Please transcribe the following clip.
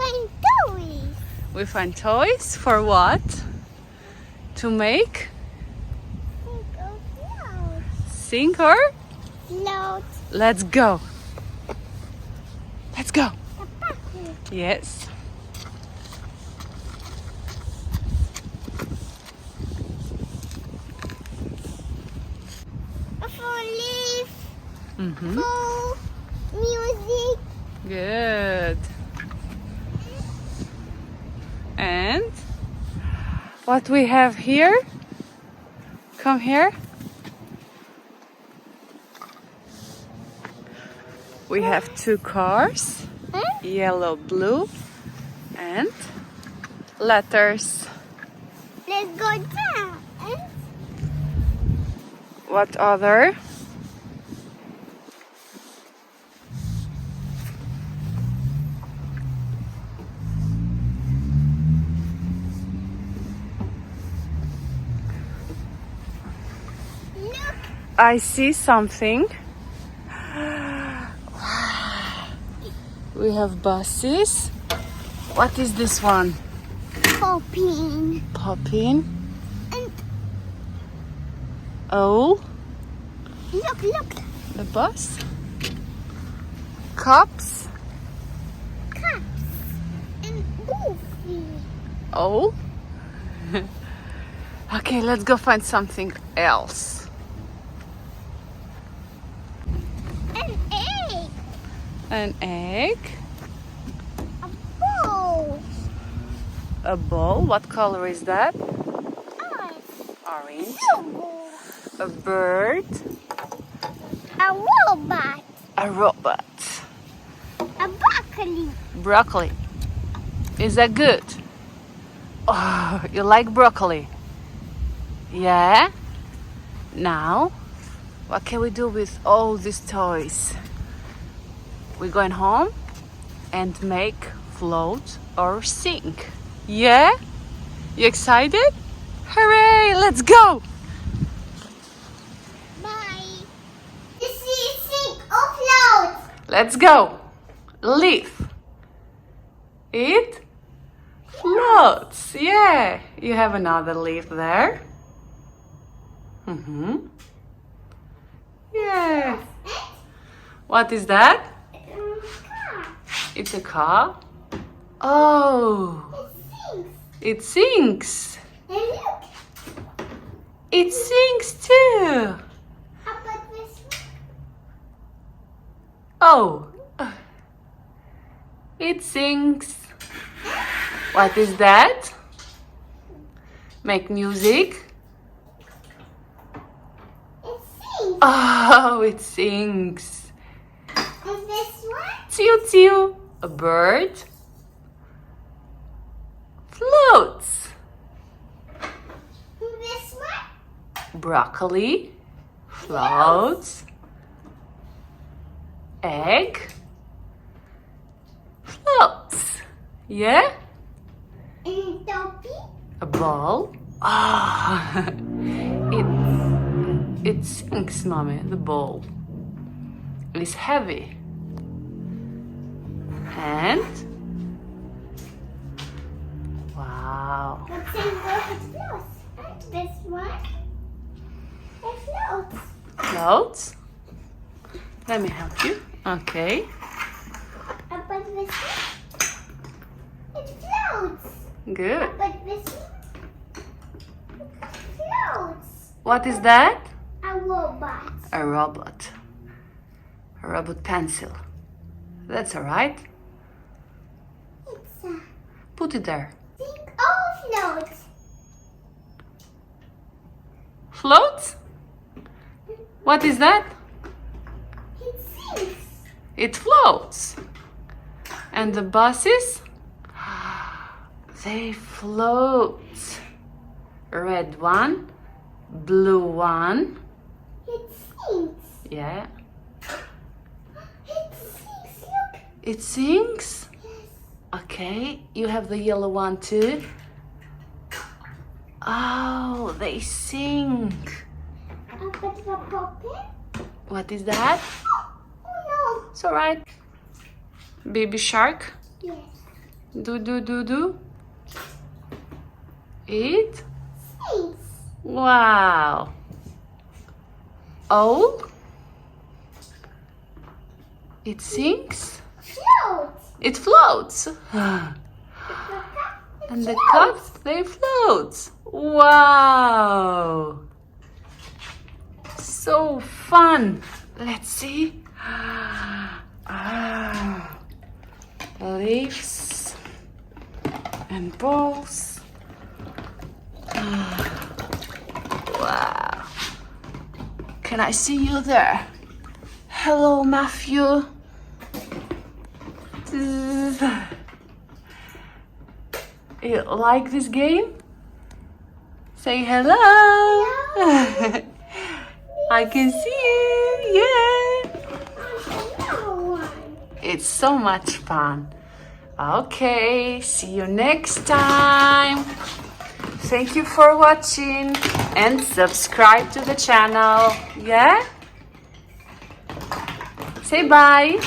find toys. We find toys for what? To make? Sink or? Float. Let's go. Let's go. Yes. For leaf. Mm-hmm. For music. Good. And what we have here? Come here. We have two cars, yellow, blue, and letters. Let's go down. What other? Look. I see something. We have buses. What is this one? Popping. Popping. And Oh, look. the bus. Cups. Cups. And goofy. Oh. Okay, let's go find something else. An egg. An egg. A bowl. A ball. What color is that? Orange. Logo. A bird. A robot. A robot. A broccoli. Broccoli. Is that good? Oh, you like broccoli? Yeah? Now, what can we do with all these toys? We're going home and make float or sink. Yeah? You excited? Hooray! Let's go! Bye. This is sink or float. Let's go! Leaf. It floats. Yeah. You have another leaf there. Mm-hmm. Yeah. What is that? It's a car. Oh, It sinks. it sinks. And look. It sinks too. How about this one? Oh, it sinks. What is that? Make music. It sinks. Oh, it sinks. And this one? Tew tew. A bird floats. And this one? Broccoli floats. Egg floats. Yeah? And toppy? A ball. Ah, it sinks, mommy. The ball. It's heavy. And wow. What's in there? It floats. And this one? It floats. Floats. Let me help you. Okay. How about this one? It floats. Good. How about this one? It floats. What is that? A robot. A robot. A robot pencil. That's all right. It's a Put it there. sink or float. Floats? What is that? It sinks. It floats. And the buses? They float. Red one, blue one. It sinks. Yeah. It sinks. Look. It sinks? Yes. Okay. You have the yellow one too? Oh, they sink. How about the popping? What is that? Oh no. It's alright. Baby shark? Yes. Do. It? Thanks. Wow. Owl? It sings? Float. It floats. And the cats, they float. Wow. So fun. Let's see. Ah, leaves and balls. Wow. Can I see you there? Hello, Matthew. You like this game? Say hello. I can see you. Yeah. Another one. It's so much fun. Okay, see you next time. Thank you for watching and subscribe to the channel. Yeah? Say bye.